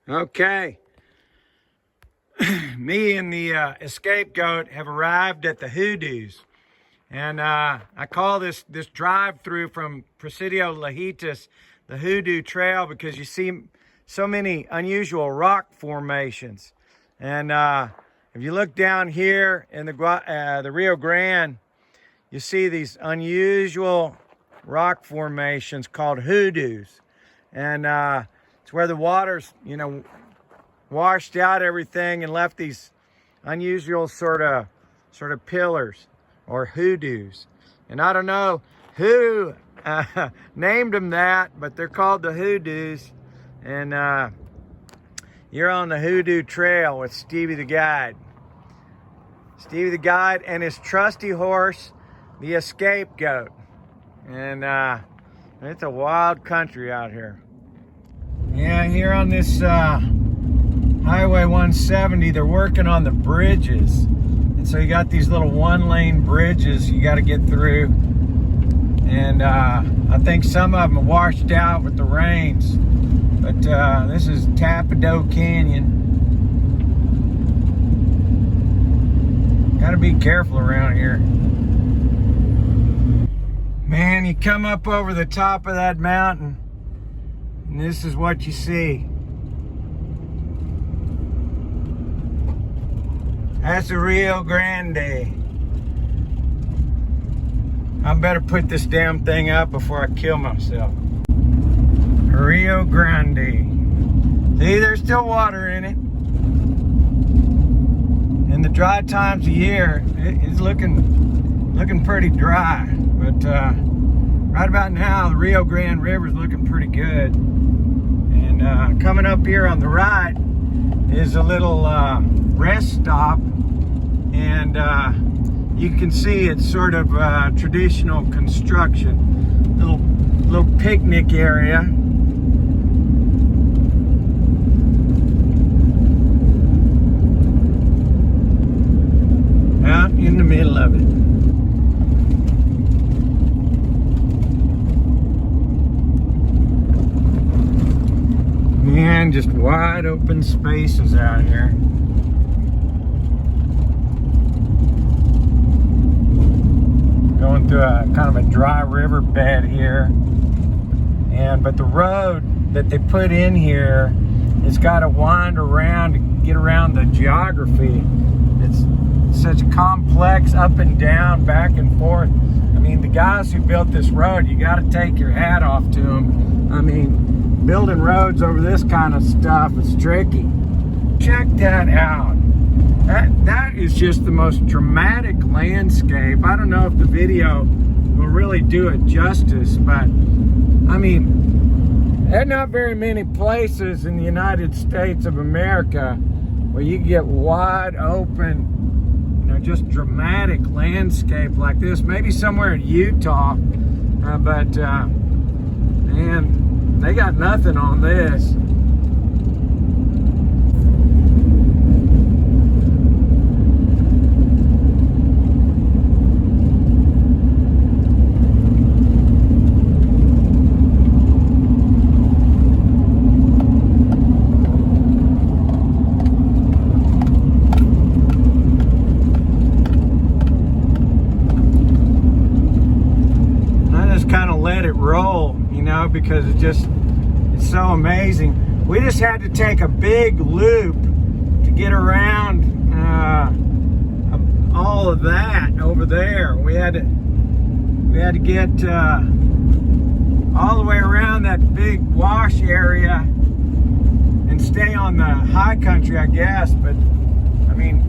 Okay. Me and the escape goat have arrived at the Hoodoos. And I call this drive-through from Presidio Lajitas the Hoodoo Trail because you see so many unusual rock formations. And if you look down here in the Rio Grande, you see these unusual rock formations called hoodoos. And it's where the water's, washed out everything and left these unusual sort of pillars or hoodoos. And I don't know who named them that, but they're called the hoodoos. And you're on the Hoodoo Trail with Stevie the Guide. Stevie the Guide and his trusty horse, the escape goat. And it's a wild country out here. Yeah, here on this Highway 170, they're working on the bridges. And so you got these little one-lane bridges you got to get through. And I think some of them are washed out with the rains. But this is Tapado Canyon. Got to be careful around here. Man, you come up over the top of that mountain, and this is what you see. That's the Rio Grande. I better put this damn thing up before I kill myself. Rio Grande. See, there's still water in it. In the dry times of year, it's looking pretty dry. But right about now, the Rio Grande River is looking pretty good. And coming up here on the right is a little rest stop. And you can see it's sort of traditional construction. Little picnic area. Out in the middle of it. Man, just wide open spaces out here. Going through a kind of a dry river bed here. But the road that they put in here, it's got to wind around to get around the geography. It's such complex up and down, back and forth. I mean, the guys who built this road, you got to take your hat off to them. I mean, building roads over this kind of stuff is tricky. Check that out. That is just the most dramatic landscape. I don't know if the video will really do it justice, but I mean, there are not very many places in the United States of America where you get wide open, just dramatic landscape like this. Maybe somewhere in Utah, but man, they got nothing on this. Let it roll, because it's so amazing. We just had to take a big loop to get around all of that over there. We had to get all the way around that big wash area and stay on the high country, I guess. But I mean,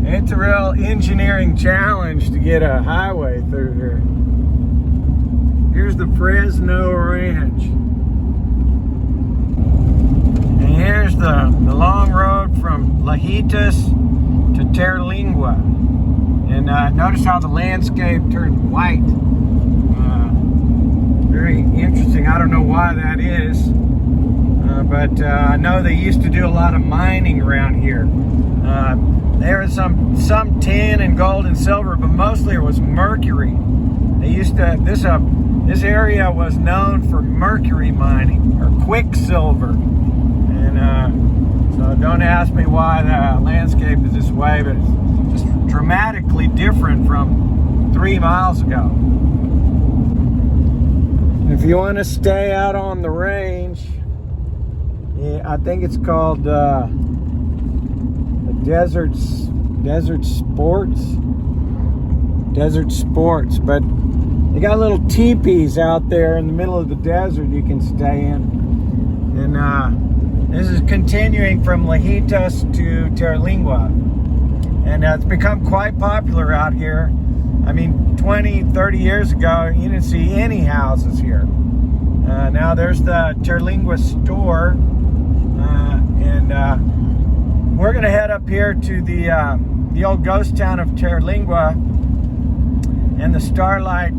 it's a real engineering challenge to get a highway through here. Here's the Fresno Ranch. And here's the long road from Lajitas to Terlingua. And notice how the landscape turned white. Very interesting. I don't know why that is. But I know they used to do a lot of mining around here. There was some tin and gold and silver, but mostly it was mercury. They used to, this area was known for mercury mining, or quicksilver. And so don't ask me why the landscape is this way, but it's just dramatically different from 3 miles ago. If you want to stay out on the range, yeah, I think it's called the Desert Sports, but they got little teepees out there in the middle of the desert you can stay in. And this is continuing from Lajitas to Terlingua, and it's become quite popular out here. I mean, 20, 30 years ago, you didn't see any houses here. Now there's the Terlingua store, and we're gonna head up here to the old ghost town of Terlingua and the Starlight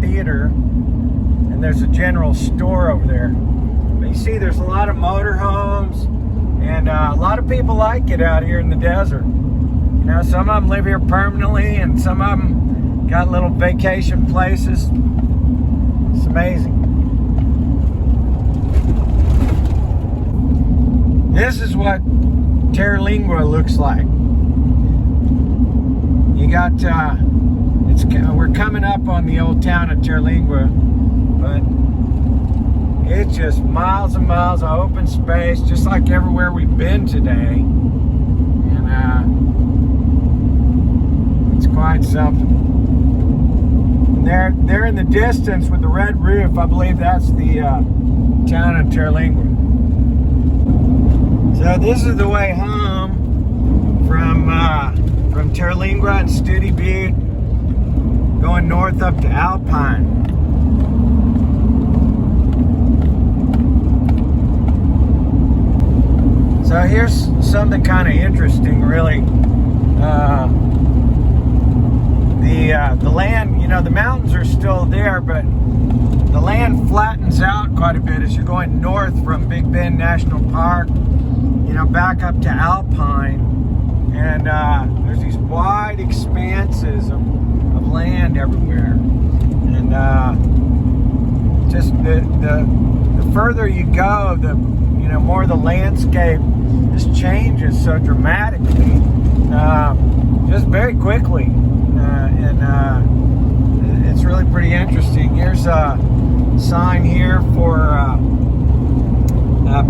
Theater, and there's a general store over there. But you see, there's a lot of motorhomes, and a lot of people like it out here in the desert. You know, some of them live here permanently, and some of them got little vacation places. It's amazing. This is what Terlingua looks like. You got, we're coming up on the old town of Terlingua, but it's just miles and miles of open space, just like everywhere we've been today. And it's quite something. And there in the distance with the red roof, I believe that's the town of Terlingua. So this is the way home from Terlingua and Studi Butte, going north up to Alpine. So here's something kind of interesting, really. The land, you know, the mountains are still there, but the land flattens out quite a bit as you're going north from Big Bend National Park, you know, back up to Alpine. And there's these wide expanses of land everywhere. And just the further you go, the more the landscape just changes so dramatically, just very quickly, and it's really pretty interesting. Here's a sign here for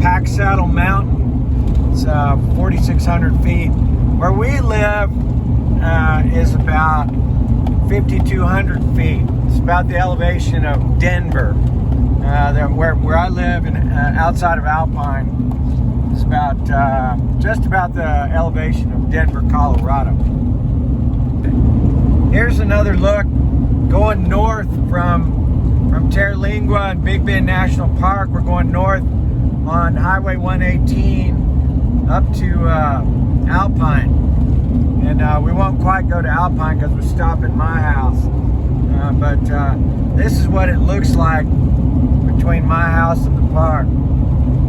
Pack Saddle Mountain. It's 4,600 feet. Where we live is about 5,200 feet. It's about the elevation of Denver. Where I live, outside of Alpine, is about just about the elevation of Denver, Colorado. Here's another look going north from Terlingua and Big Bend National Park. We're going north on Highway 118 up to Alpine, and we won't quite go to Alpine because we're stopping at my house. But this is what it looks like between my house and the park.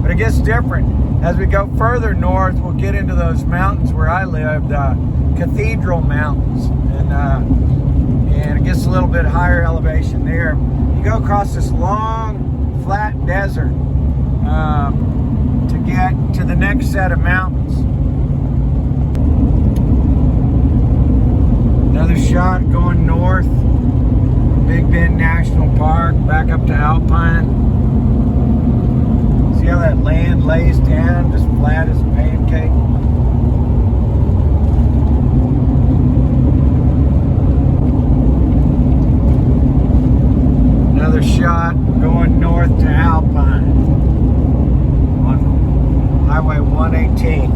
But it gets different. As we go further north, we'll get into those mountains where I live, the Cathedral Mountains, and it gets a little bit higher elevation there. You go across this long, flat desert to get to the next set of mountains. Another shot going north, Big Bend National Park, back up to Alpine. See how that land lays down, just flat as a pancake? Another shot going north to Alpine on Highway 118.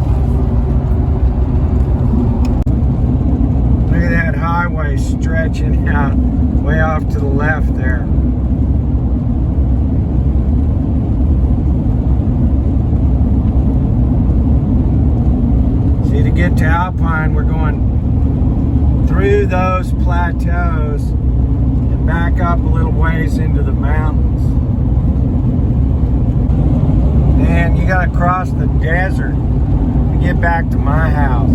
Look at that highway stretching out way off to the left there. See, to get to Alpine, we're going through those plateaus and back up a little ways into the mountains. And you gotta cross the desert to get back to my house.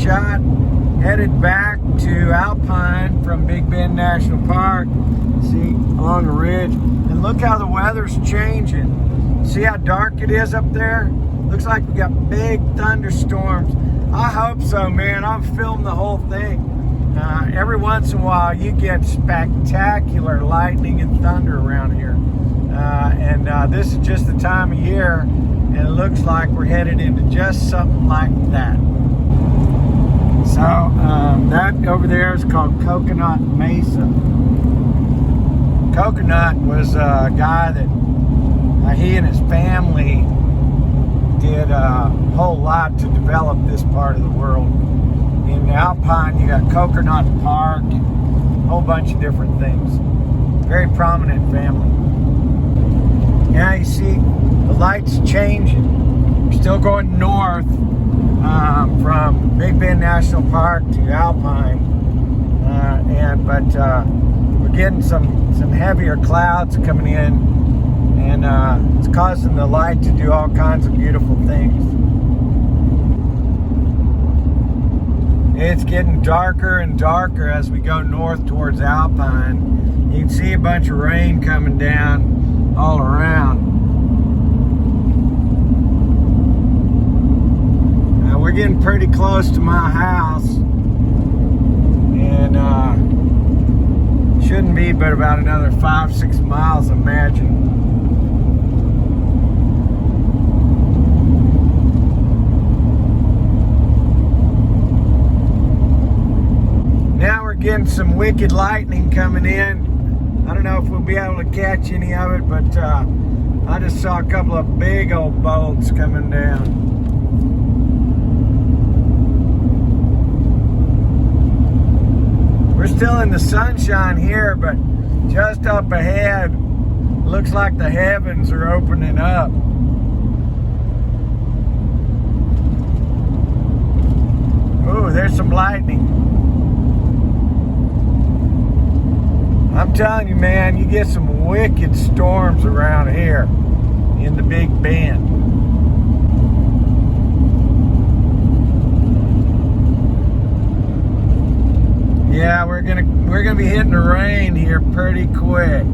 shot, headed back to Alpine from Big Bend National Park. See, along the ridge. And look how the weather's changing. See how dark it is up there? Looks like we got big thunderstorms. I hope so, man. I've filmed the whole thing. Every once in a while, you get spectacular lightning and thunder around here. This is just the time of year, and it looks like we're headed into just something like that. So, that over there is called Coconut Mesa. Coconut was a guy that he and his family did a whole lot to develop this part of the world. In Alpine, you got Coconut Park, a whole bunch of different things. Very prominent family. Now you see the light's changing. We're still going north from Big Bend National Park to Alpine, but we're getting some heavier clouds coming in, and it's causing the light to do all kinds of beautiful things. It's getting darker and darker as we go north towards Alpine. You can see a bunch of rain coming down all around. We're getting pretty close to my house, and shouldn't be but about another 5-6 miles, I imagine. Now we're getting some wicked lightning coming in. I don't know if we'll be able to catch any of it, but I just saw a couple of big old bolts coming down. We're still in the sunshine here, but just up ahead, looks like the heavens are opening up. Ooh, there's some lightning. I'm telling you, man, you get some wicked storms around here in the Big Bend. Yeah, we're gonna be hitting the rain here pretty quick.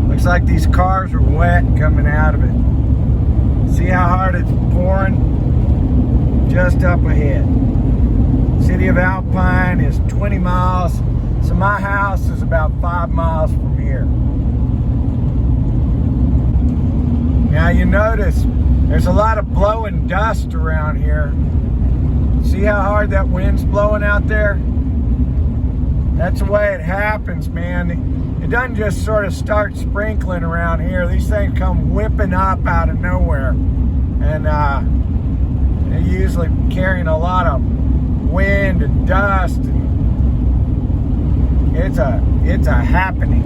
Looks like these cars are wet coming out of it. See how hard it's pouring? Just up ahead. City of Alpine is 20 miles. So my house is about 5 miles from here. Now you notice there's a lot of blowing dust around here. See how hard that wind's blowing out there? That's the way it happens, man. It doesn't just sort of start sprinkling around here. These things come whipping up out of nowhere. And they're usually carrying a lot of wind and dust. And it's a happening.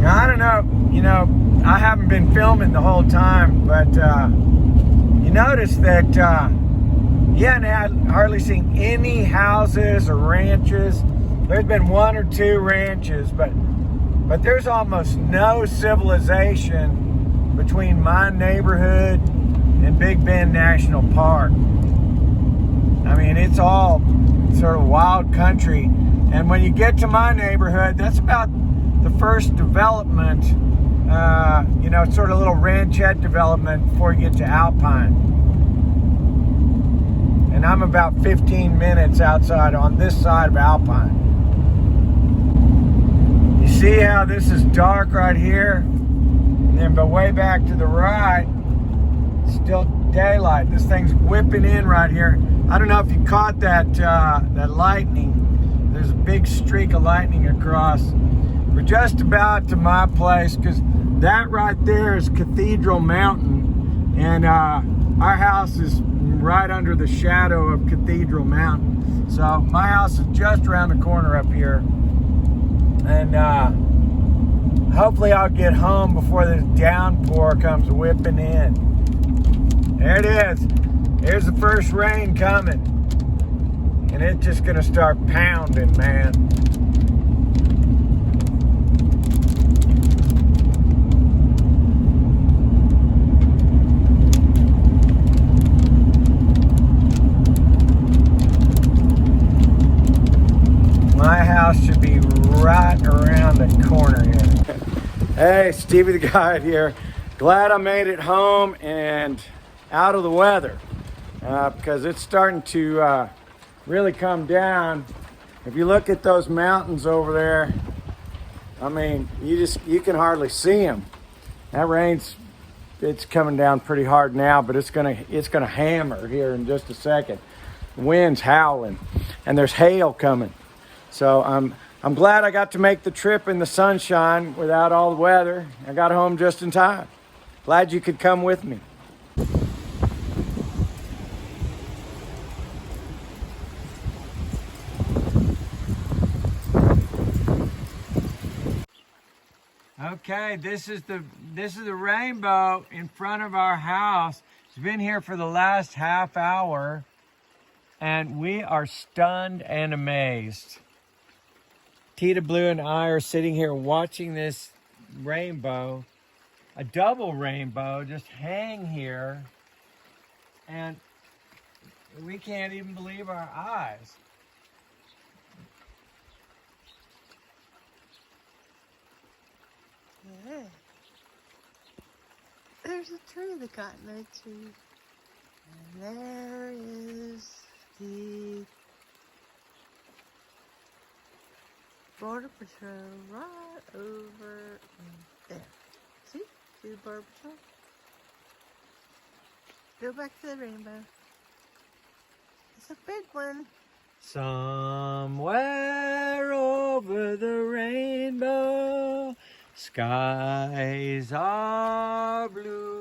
Now, I don't know, I haven't been filming the whole time, but you notice that you haven't hardly seen any houses or ranches. There's been 1 or 2 ranches, but there's almost no civilization between my neighborhood and Big Bend National Park. I mean, it's all sort of wild country. And when you get to my neighborhood, that's about the first development, sort of little ranchette development before you get to Alpine. And I'm about 15 minutes outside on this side of Alpine. You see how this is dark right here? And then but way back to the right, still daylight. This thing's whipping in right here. I don't know if you caught that lightning. There's a big streak of lightning across. We're just about to my place because that right there is Cathedral Mountain, and our house is right under the shadow of Cathedral Mountain. So my house is just around the corner up here, and hopefully I'll get home before this downpour comes whipping in. There it is. Here's the first rain coming, and it's just gonna start pounding, man. Okay, Stevie the Guide here. Glad I made it home and out of the weather because it's starting to really come down. If you look at those mountains over there, I mean, you can hardly see them. That it's coming down pretty hard now, but it's gonna hammer here in just a second. The wind's howling, and there's hail coming. So I'm glad I got to make the trip in the sunshine without all the weather. I got home just in time. Glad you could come with me. Okay, this is the rainbow in front of our house. It's been here for the last half hour, and we are stunned and amazed. Tita Blue and I are sitting here watching this rainbow, a double rainbow, just hang here, and we can't even believe our eyes. Yeah. There's a tree that got no tree. And there is the Border Patrol right over there. See the Border Patrol? Go back to the rainbow. It's a big one. Somewhere over the rainbow, skies are blue.